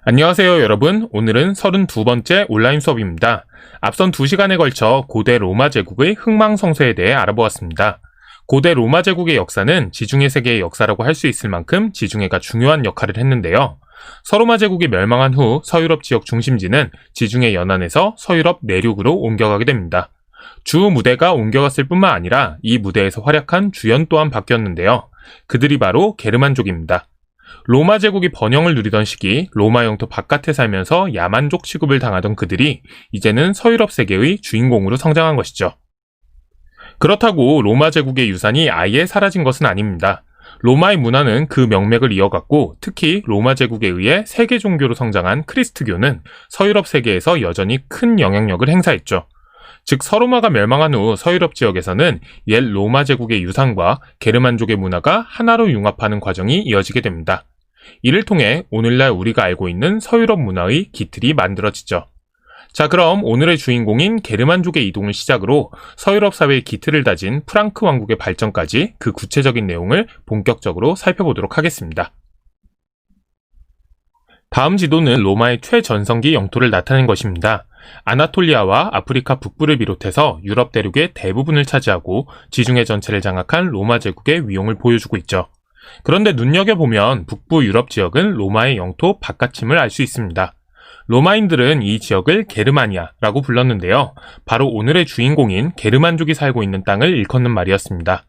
안녕하세요 여러분. 오늘은 32번째 온라인 수업입니다. 앞선 2시간에 걸쳐 고대 로마 제국의 흥망성쇠에 대해 알아보았습니다. 고대 로마 제국의 역사는 지중해 세계의 역사라고 할 수 있을 만큼 지중해가 중요한 역할을 했는데요. 서로마 제국이 멸망한 후 서유럽 지역 중심지는 지중해 연안에서 서유럽 내륙으로 옮겨가게 됩니다. 주 무대가 옮겨갔을 뿐만 아니라 이 무대에서 활약한 주연 또한 바뀌었는데요. 그들이 바로 게르만족입니다. 로마 제국이 번영을 누리던 시기 로마 영토 바깥에 살면서 야만족 취급을 당하던 그들이 이제는 서유럽 세계의 주인공으로 성장한 것이죠. 그렇다고 로마 제국의 유산이 아예 사라진 것은 아닙니다. 로마의 문화는 그 명맥을 이어갔고 특히 로마 제국에 의해 세계 종교로 성장한 크리스트교는 서유럽 세계에서 여전히 큰 영향력을 행사했죠. 즉 서로마가 멸망한 후 서유럽 지역에서는 옛 로마 제국의 유산과 게르만족의 문화가 하나로 융합하는 과정이 이어지게 됩니다. 이를 통해 오늘날 우리가 알고 있는 서유럽 문화의 기틀이 만들어지죠. 자, 그럼 오늘의 주인공인 게르만족의 이동을 시작으로 서유럽 사회의 기틀을 다진 프랑크 왕국의 발전까지 그 구체적인 내용을 본격적으로 살펴보도록 하겠습니다. 다음 지도는 로마의 최전성기 영토를 나타낸 것입니다. 아나톨리아와 아프리카 북부를 비롯해서 유럽 대륙의 대부분을 차지하고 지중해 전체를 장악한 로마 제국의 위용을 보여주고 있죠. 그런데 눈여겨보면 북부 유럽 지역은 로마의 영토 바깥임을 알 수 있습니다. 로마인들은 이 지역을 게르마니아라고 불렀는데요. 바로 오늘의 주인공인 게르만족이 살고 있는 땅을 일컫는 말이었습니다.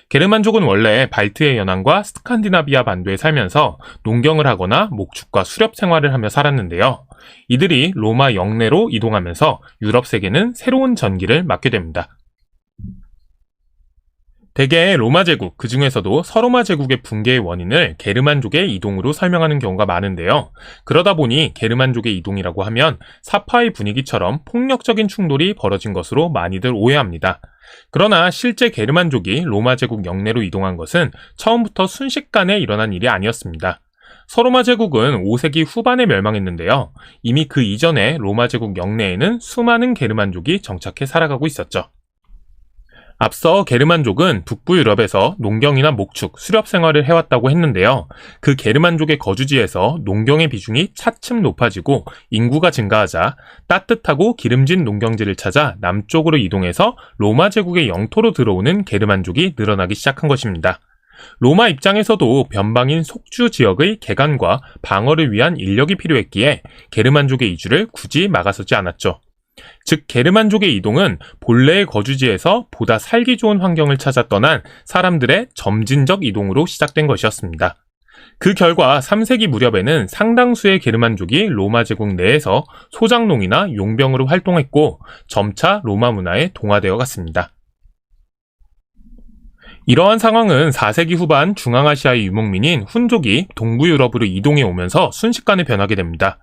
게르만족은 원래 발트해 연안과 스칸디나비아 반도에 살면서 농경을 하거나 목축과 수렵 생활을 하며 살았는데요. 이들이 로마 영내로 이동하면서 유럽 세계는 새로운 전기를 맞게 됩니다. 대개 로마 제국, 그 중에서도 서로마 제국의 붕괴의 원인을 게르만족의 이동으로 설명하는 경우가 많은데요. 그러다 보니 게르만족의 이동이라고 하면 사파의 분위기처럼 폭력적인 충돌이 벌어진 것으로 많이들 오해합니다. 그러나 실제 게르만족이 로마 제국 영내로 이동한 것은 처음부터 순식간에 일어난 일이 아니었습니다. 서로마 제국은 5세기 후반에 멸망했는데요. 이미 그 이전에 로마 제국 영내에는 수많은 게르만족이 정착해 살아가고 있었죠. 앞서 게르만족은 북부 유럽에서 농경이나 목축, 수렵 생활을 해왔다고 했는데요. 그 게르만족의 거주지에서 농경의 비중이 차츰 높아지고 인구가 증가하자 따뜻하고 기름진 농경지를 찾아 남쪽으로 이동해서 로마 제국의 영토로 들어오는 게르만족이 늘어나기 시작한 것입니다. 로마 입장에서도 변방인 속주 지역의 개간과 방어를 위한 인력이 필요했기에 게르만족의 이주를 굳이 막아서지 않았죠. 즉 게르만족의 이동은 본래의 거주지에서 보다 살기 좋은 환경을 찾아 떠난 사람들의 점진적 이동으로 시작된 것이었습니다. 그 결과 3세기 무렵에는 상당수의 게르만족이 로마 제국 내에서 소장농이나 용병으로 활동했고 점차 로마 문화에 동화되어 갔습니다. 이러한 상황은 4세기 후반 중앙아시아의 유목민인 훈족이 동부 유럽으로 이동해 오면서 순식간에 변하게 됩니다.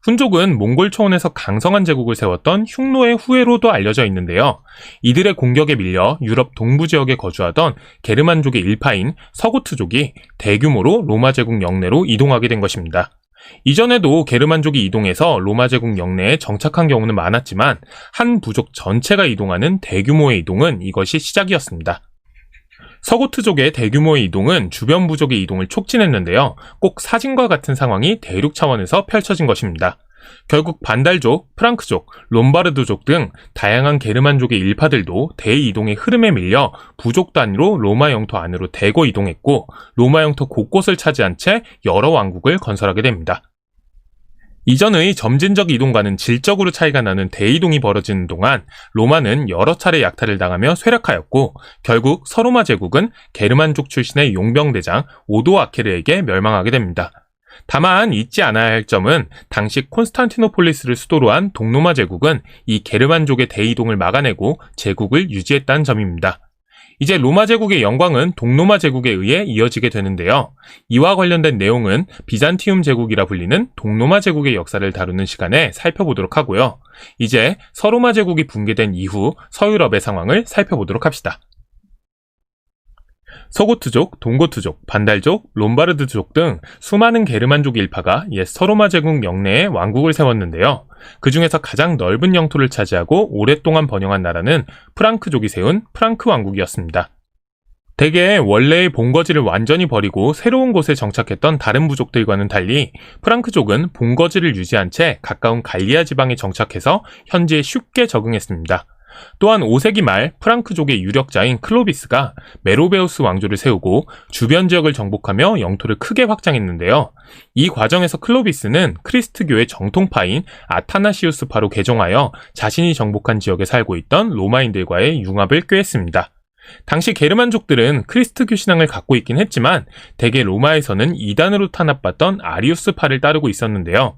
훈족은 몽골 초원에서 강성한 제국을 세웠던 흉노의 후예로도 알려져 있는데요. 이들의 공격에 밀려 유럽 동부 지역에 거주하던 게르만족의 일파인 서고트족이 대규모로 로마 제국 영내로 이동하게 된 것입니다. 이전에도 게르만족이 이동해서 로마 제국 영내에 정착한 경우는 많았지만 한 부족 전체가 이동하는 대규모의 이동은 이것이 시작이었습니다. 서고트족의 대규모의 이동은 주변 부족의 이동을 촉진했는데요. 꼭 사진과 같은 상황이 대륙 차원에서 펼쳐진 것입니다. 결국 반달족, 프랑크족, 롬바르드족 등 다양한 게르만족의 일파들도 대이동의 흐름에 밀려 부족 단위로 로마 영토 안으로 대거 이동했고 로마 영토 곳곳을 차지한 채 여러 왕국을 건설하게 됩니다. 이전의 점진적 이동과는 질적으로 차이가 나는 대이동이 벌어지는 동안 로마는 여러 차례 약탈을 당하며 쇠락하였고 결국 서로마 제국은 게르만족 출신의 용병대장 오도아케르에게 멸망하게 됩니다. 다만 잊지 않아야 할 점은 당시 콘스탄티노폴리스를 수도로 한 동로마 제국은 이 게르만족의 대이동을 막아내고 제국을 유지했다는 점입니다. 이제 로마 제국의 영광은 동로마 제국에 의해 이어지게 되는데요. 이와 관련된 내용은 비잔티움 제국이라 불리는 동로마 제국의 역사를 다루는 시간에 살펴보도록 하고요. 이제 서로마 제국이 붕괴된 이후 서유럽의 상황을 살펴보도록 합시다. 서고트족, 동고트족, 반달족, 롬바르드족 등 수많은 게르만족 일파가 옛 서로마 제국 영내에 왕국을 세웠는데요. 그 중에서 가장 넓은 영토를 차지하고 오랫동안 번영한 나라는 프랑크족이 세운 프랑크 왕국이었습니다. 대개 원래의 본거지를 완전히 버리고 새로운 곳에 정착했던 다른 부족들과는 달리 프랑크족은 본거지를 유지한 채 가까운 갈리아 지방에 정착해서 현지에 쉽게 적응했습니다. 또한 5세기 말 프랑크족의 유력자인 클로비스가 메로베우스 왕조를 세우고 주변 지역을 정복하며 영토를 크게 확장했는데요. 이 과정에서 클로비스는 크리스트교의 정통파인 아타나시우스파로 개종하여 자신이 정복한 지역에 살고 있던 로마인들과의 융합을 꾀했습니다. 당시 게르만족들은 크리스트교 신앙을 갖고 있긴 했지만 대개 로마에서는 이단으로 탄압받던 아리우스파를 따르고 있었는데요.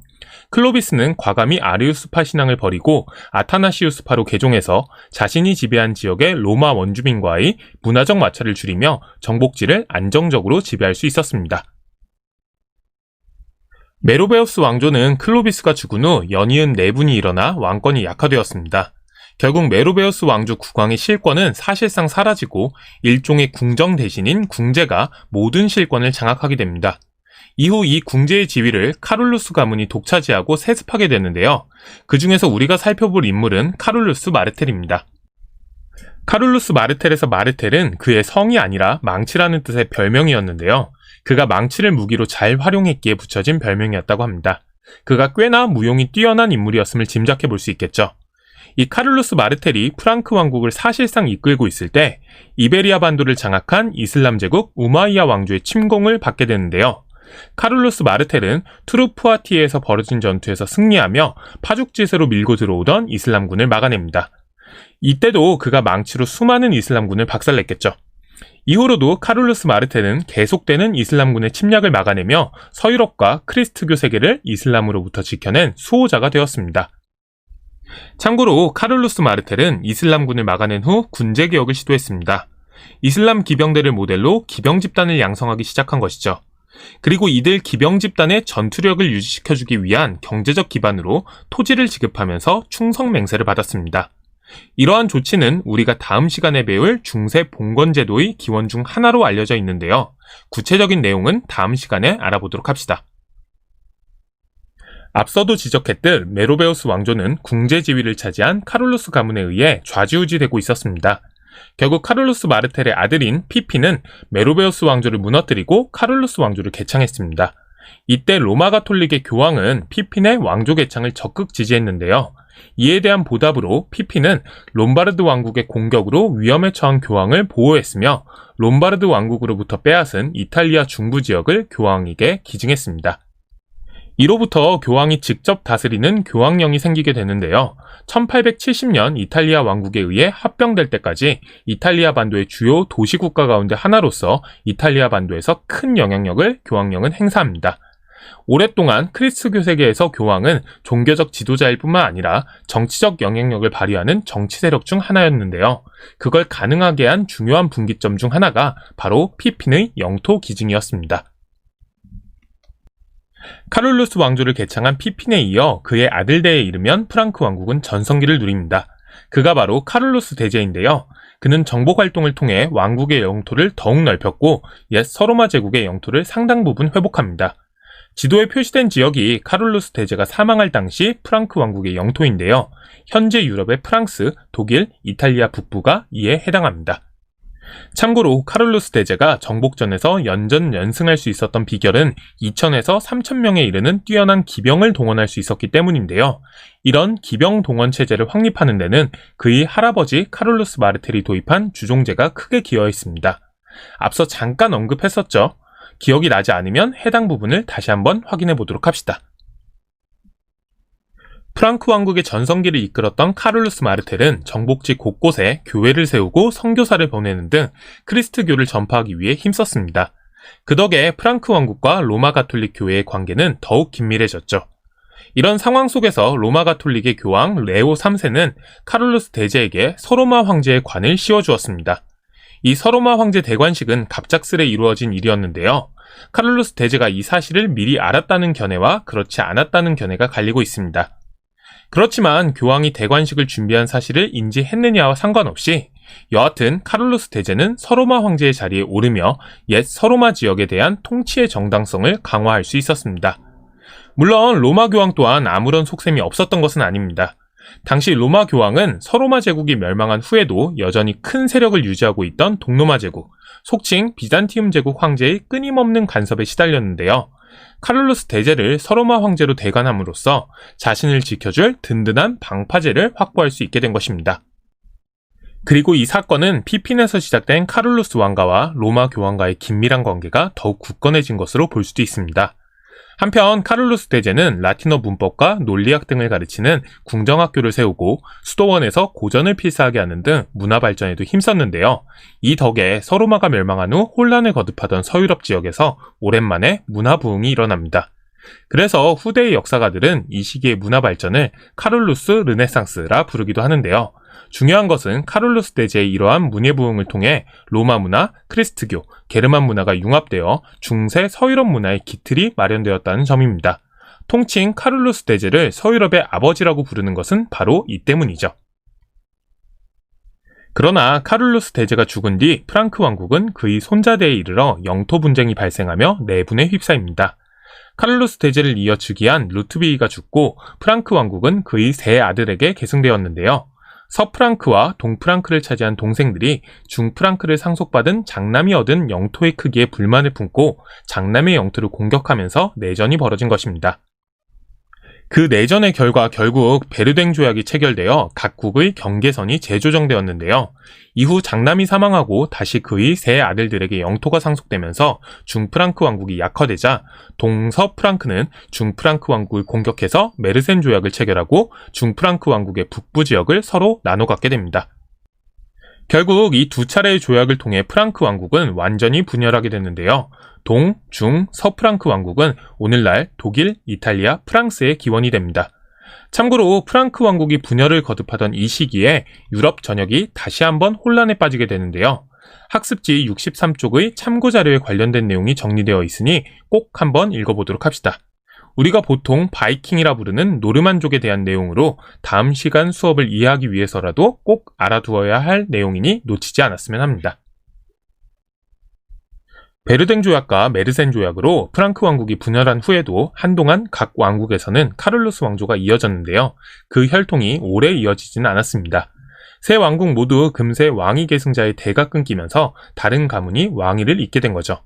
클로비스는 과감히 아리우스파 신앙을 버리고 아타나시우스파로 개종해서 자신이 지배한 지역의 로마 원주민과의 문화적 마찰을 줄이며 정복지를 안정적으로 지배할 수 있었습니다. 메로베우스 왕조는 클로비스가 죽은 후 연이은 내분이 일어나 왕권이 약화되었습니다. 결국 메로베우스 왕조 국왕의 실권은 사실상 사라지고 일종의 궁정 대신인 궁제가 모든 실권을 장악하게 됩니다. 이후 이 궁제의 지위를 카룰루스 가문이 독차지하고 세습하게 되는데요. 그 중에서 우리가 살펴볼 인물은 카룰루스 마르텔입니다. 카룰루스 마르텔에서 마르텔은 그의 성이 아니라 망치라는 뜻의 별명이었는데요. 그가 망치를 무기로 잘 활용했기에 붙여진 별명이었다고 합니다. 그가 꽤나 무용이 뛰어난 인물이었음을 짐작해 볼 수 있겠죠. 이 카룰루스 마르텔이 프랑크 왕국을 사실상 이끌고 있을 때 이베리아 반도를 장악한 이슬람 제국 우마이야 왕조의 침공을 받게 되는데요. 카룰루스 마르텔은 투르푸아티에서 벌어진 전투에서 승리하며 파죽지세로 밀고 들어오던 이슬람군을 막아냅니다. 이때도 그가 망치로 수많은 이슬람군을 박살냈겠죠. 이후로도 카룰루스 마르텔은 계속되는 이슬람군의 침략을 막아내며 서유럽과 크리스트교 세계를 이슬람으로부터 지켜낸 수호자가 되었습니다. 참고로 카룰루스 마르텔은 이슬람군을 막아낸 후 군제개혁을 시도했습니다. 이슬람 기병대를 모델로 기병 집단을 양성하기 시작한 것이죠. 그리고 이들 기병 집단의 전투력을 유지시켜주기 위한 경제적 기반으로 토지를 지급하면서 충성 맹세를 받았습니다. 이러한 조치는 우리가 다음 시간에 배울 중세 봉건제도의 기원 중 하나로 알려져 있는데요. 구체적인 내용은 다음 시간에 알아보도록 합시다. 앞서도 지적했듯 메로베우스 왕조는 궁제 지위를 차지한 카룰루스 가문에 의해 좌지우지되고 있었습니다. 결국 카룰루스 마르텔의 아들인 피피는 메로베우스 왕조를 무너뜨리고 카룰루스 왕조를 개창했습니다. 이때 로마 가톨릭의 교황은 피핀의 왕조 개창을 적극 지지했는데요. 이에 대한 보답으로 피피는 롬바르드 왕국의 공격으로 위험에 처한 교황을 보호했으며 롬바르드 왕국으로부터 빼앗은 이탈리아 중부 지역을 교황에게 기증했습니다. 이로부터 교황이 직접 다스리는 교황령이 생기게 되는데요. 1870년 이탈리아 왕국에 의해 합병될 때까지 이탈리아 반도의 주요 도시국가 가운데 하나로서 이탈리아 반도에서 큰 영향력을 교황령은 행사합니다. 오랫동안 크리스트교 세계에서 교황은 종교적 지도자일 뿐만 아니라 정치적 영향력을 발휘하는 정치 세력 중 하나였는데요. 그걸 가능하게 한 중요한 분기점 중 하나가 바로 피핀의 영토 기증이었습니다. 카룰루스 왕조를 개창한 피핀에 이어 그의 아들대에 이르면 프랑크 왕국은 전성기를 누립니다. 그가 바로 카룰루스 대제인데요. 그는 정복 활동을 통해 왕국의 영토를 더욱 넓혔고 옛 서로마 제국의 영토를 상당 부분 회복합니다. 지도에 표시된 지역이 카룰루스 대제가 사망할 당시 프랑크 왕국의 영토인데요. 현재 유럽의 프랑스, 독일, 이탈리아 북부가 이에 해당합니다. 참고로 카룰루스 대제가 정복전에서 연전연승할 수 있었던 비결은 2,000에서 3,000명에 이르는 뛰어난 기병을 동원할 수 있었기 때문인데요. 이런 기병 동원 체제를 확립하는 데는 그의 할아버지 카룰루스 마르텔이 도입한 주종제가 크게 기여했습니다. 앞서 잠깐 언급했었죠. 기억이 나지 않으면 해당 부분을 다시 한번 확인해 보도록 합시다. 프랑크 왕국의 전성기를 이끌었던 카룰루스 마르텔은 정복지 곳곳에 교회를 세우고 선교사를 보내는 등 크리스트교를 전파하기 위해 힘썼습니다. 그 덕에 프랑크 왕국과 로마 가톨릭 교회의 관계는 더욱 긴밀해졌죠. 이런 상황 속에서 로마 가톨릭의 교황 레오 3세는 카룰루스 대제에게 서로마 황제의 관을 씌워주었습니다. 이 서로마 황제 대관식은 갑작스레 이루어진 일이었는데요. 카룰루스 대제가 이 사실을 미리 알았다는 견해와 그렇지 않았다는 견해가 갈리고 있습니다. 그렇지만 교황이 대관식을 준비한 사실을 인지했느냐와 상관없이 여하튼 카룰루스 대제는 서로마 황제의 자리에 오르며 옛 서로마 지역에 대한 통치의 정당성을 강화할 수 있었습니다. 물론 로마 교황 또한 아무런 속셈이 없었던 것은 아닙니다. 당시 로마 교황은 서로마 제국이 멸망한 후에도 여전히 큰 세력을 유지하고 있던 동로마 제국, 속칭 비잔티움 제국 황제의 끊임없는 간섭에 시달렸는데요. 카를로스 대제를 서로마 황제로 대관함으로써 자신을 지켜줄 든든한 방파제를 확보할 수 있게 된 것입니다. 그리고 이 사건은 피핀에서 시작된 카를로스 왕가와 로마 교황과의 긴밀한 관계가 더욱 굳건해진 것으로 볼 수도 있습니다. 한편 카를로스 대제는 라틴어 문법과 논리학 등을 가르치는 궁정학교를 세우고 수도원에서 고전을 필사하게 하는 등 문화 발전에도 힘썼는데요. 이 덕에 서로마가 멸망한 후 혼란을 거듭하던 서유럽 지역에서 오랜만에 문화 부흥이 일어납니다. 그래서 후대의 역사가들은 이 시기의 문화 발전을 카를루스 르네상스라 부르기도 하는데요. 중요한 것은 카를로스 대제의 이러한 문예 부흥을 통해 로마 문화, 크리스트교, 게르만 문화가 융합되어 중세 서유럽 문화의 기틀이 마련되었다는 점입니다. 통칭 카를로스 대제를 서유럽의 아버지라고 부르는 것은 바로 이 때문이죠. 그러나 카를로스 대제가 죽은 뒤 프랑크 왕국은 그의 손자대에 이르러 영토 분쟁이 발생하며 내분에 휩싸입니다. 카를로스 대제를 이어 즉위한 루트비히가 죽고 프랑크 왕국은 그의 세 아들에게 계승되었는데요. 서프랑크와 동프랑크를 차지한 동생들이 중프랑크를 상속받은 장남이 얻은 영토의 크기에 불만을 품고 장남의 영토를 공격하면서 내전이 벌어진 것입니다. 그 내전의 결과 결국 베르댕 조약이 체결되어 각국의 경계선이 재조정되었는데요. 이후 장남이 사망하고 다시 그의 세 아들들에게 영토가 상속되면서 중프랑크 왕국이 약화되자 동서프랑크는 중프랑크 왕국을 공격해서 메르센 조약을 체결하고 중프랑크 왕국의 북부 지역을 서로 나눠 갖게 됩니다. 결국 이 두 차례의 조약을 통해 프랑크 왕국은 완전히 분열하게 됐는데요. 동, 중, 서프랑크 왕국은 오늘날 독일, 이탈리아, 프랑스의 기원이 됩니다. 참고로 프랑크 왕국이 분열을 거듭하던 이 시기에 유럽 전역이 다시 한번 혼란에 빠지게 되는데요. 학습지 63쪽의 참고 자료에 관련된 내용이 정리되어 있으니 꼭 한번 읽어보도록 합시다. 우리가 보통 바이킹이라 부르는 노르만족에 대한 내용으로 다음 시간 수업을 이해하기 위해서라도 꼭 알아두어야 할 내용이니 놓치지 않았으면 합니다. 베르댕 조약과 메르센 조약으로 프랑크 왕국이 분열한 후에도 한동안 각 왕국에서는 카를로스 왕조가 이어졌는데요. 그 혈통이 오래 이어지지는 않았습니다. 세 왕국 모두 금세 왕위 계승자의 대가 끊기면서 다른 가문이 왕위를 잇게 된 거죠.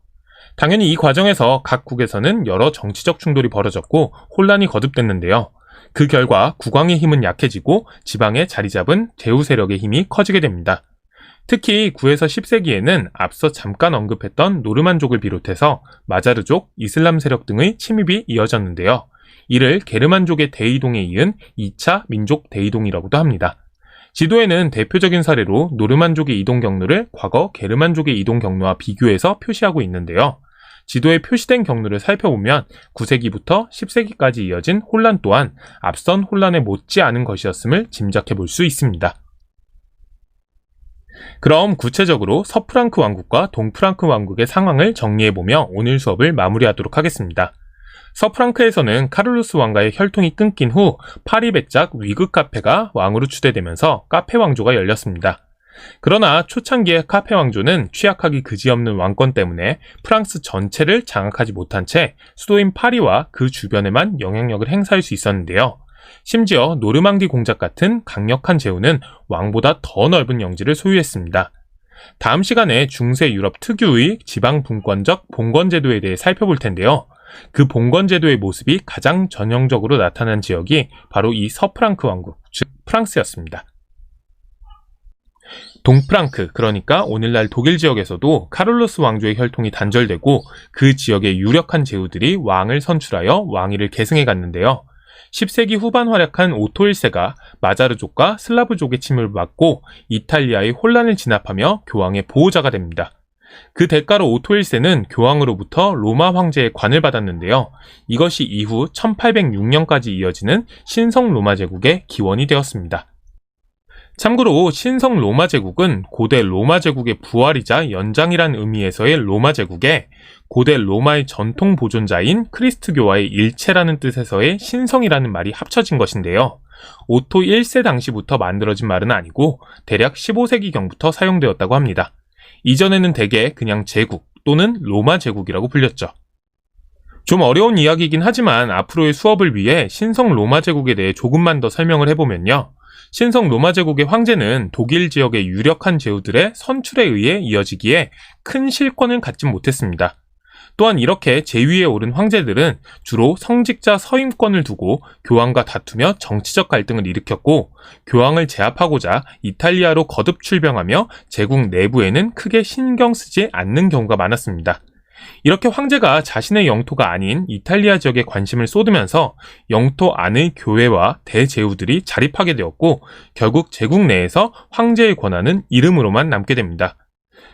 당연히 이 과정에서 각국에서는 여러 정치적 충돌이 벌어졌고 혼란이 거듭됐는데요. 그 결과 국왕의 힘은 약해지고 지방에 자리 잡은 제후 세력의 힘이 커지게 됩니다. 특히 9에서 10세기에는 앞서 잠깐 언급했던 노르만족을 비롯해서 마자르족, 이슬람 세력 등의 침입이 이어졌는데요. 이를 게르만족의 대이동에 이은 2차 민족 대이동이라고도 합니다. 지도에는 대표적인 사례로 노르만족의 이동 경로를 과거 게르만족의 이동 경로와 비교해서 표시하고 있는데요. 지도에 표시된 경로를 살펴보면 9세기부터 10세기까지 이어진 혼란 또한 앞선 혼란에 못지않은 것이었음을 짐작해 볼 수 있습니다. 그럼 구체적으로 서프랑크 왕국과 동프랑크 왕국의 상황을 정리해보며 오늘 수업을 마무리하도록 하겠습니다. 서프랑크에서는 카를로스 왕가의 혈통이 끊긴 후 파리 백작 위그 카페가 왕으로 추대되면서 카페 왕조가 열렸습니다. 그러나 초창기의 카페 왕조는 취약하기 그지없는 왕권 때문에 프랑스 전체를 장악하지 못한 채 수도인 파리와 그 주변에만 영향력을 행사할 수 있었는데요. 심지어 노르망디 공작 같은 강력한 제후는 왕보다 더 넓은 영지를 소유했습니다. 다음 시간에 중세 유럽 특유의 지방 분권적 봉건제도에 대해 살펴볼 텐데요. 그 봉건제도의 모습이 가장 전형적으로 나타난 지역이 바로 이 서프랑크 왕국, 즉 프랑스였습니다. 동프랑크, 그러니까 오늘날 독일 지역에서도 카를로스 왕조의 혈통이 단절되고 그 지역의 유력한 제후들이 왕을 선출하여 왕위를 계승해 갔는데요. 10세기 후반 활약한 오토 1세가 마자르족과 슬라브족의 침입을 받고 이탈리아의 혼란을 진압하며 교황의 보호자가 됩니다. 그 대가로 오토 1세는 교황으로부터 로마 황제의 관을 받았는데요. 이것이 이후 1806년까지 이어지는 신성 로마 제국의 기원이 되었습니다. 참고로 신성 로마 제국은 고대 로마 제국의 부활이자 연장이란 의미에서의 로마 제국에 고대 로마의 전통 보존자인 크리스트교와의 일체라는 뜻에서의 신성이라는 말이 합쳐진 것인데요. 오토 1세 당시부터 만들어진 말은 아니고 대략 15세기경부터 사용되었다고 합니다. 이전에는 대개 그냥 제국 또는 로마 제국이라고 불렸죠. 좀 어려운 이야기이긴 하지만 앞으로의 수업을 위해 신성 로마 제국에 대해 조금만 더 설명을 해보면요. 신성 로마 제국의 황제는 독일 지역의 유력한 제후들의 선출에 의해 이어지기에 큰 실권을 갖지 못했습니다. 또한 이렇게 제위에 오른 황제들은 주로 성직자 서임권을 두고 교황과 다투며 정치적 갈등을 일으켰고, 교황을 제압하고자 이탈리아로 거듭 출병하며 제국 내부에는 크게 신경 쓰지 않는 경우가 많았습니다. 이렇게 황제가 자신의 영토가 아닌 이탈리아 지역에 관심을 쏟으면서 영토 안의 교회와 대제후들이 자립하게 되었고, 결국 제국 내에서 황제의 권한은 이름으로만 남게 됩니다.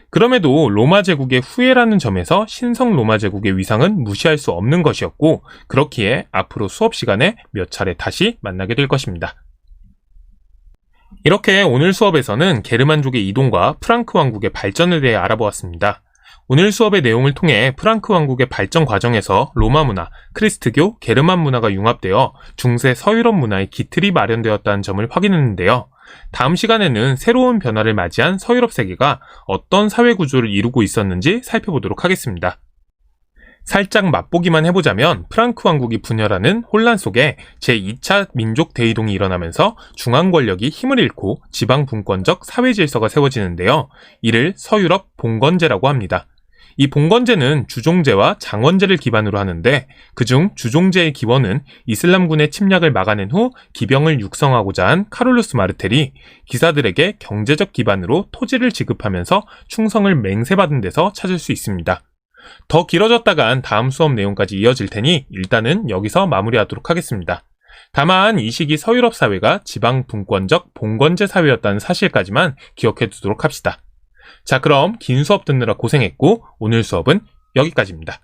그럼에도 로마 제국의 후예라는 점에서 신성 로마 제국의 위상은 무시할 수 없는 것이었고, 그렇기에 앞으로 수업 시간에 몇 차례 다시 만나게 될 것입니다. 이렇게 오늘 수업에서는 게르만족의 이동과 프랑크 왕국의 발전에 대해 알아보았습니다. 오늘 수업의 내용을 통해 프랑크 왕국의 발전 과정에서 로마 문화, 크리스트교, 게르만 문화가 융합되어 중세 서유럽 문화의 기틀이 마련되었다는 점을 확인했는데요. 다음 시간에는 새로운 변화를 맞이한 서유럽 세계가 어떤 사회 구조를 이루고 있었는지 살펴보도록 하겠습니다. 살짝 맛보기만 해보자면 프랑크 왕국이 분열하는 혼란 속에 제2차 민족 대이동이 일어나면서 중앙 권력이 힘을 잃고 지방 분권적 사회 질서가 세워지는데요. 이를 서유럽 봉건제라고 합니다. 이 봉건제는 주종제와 장원제를 기반으로 하는데, 그중 주종제의 기원은 이슬람군의 침략을 막아낸 후 기병을 육성하고자 한 카롤루스 마르텔이 기사들에게 경제적 기반으로 토지를 지급하면서 충성을 맹세받은 데서 찾을 수 있습니다. 더 길어졌다간 다음 수업 내용까지 이어질 테니 일단은 여기서 마무리하도록 하겠습니다. 다만 이 시기 서유럽 사회가 지방 분권적 봉건제 사회였다는 사실까지만 기억해 두도록 합시다. 자, 그럼 긴 수업 듣느라 고생했고 오늘 수업은 여기까지입니다.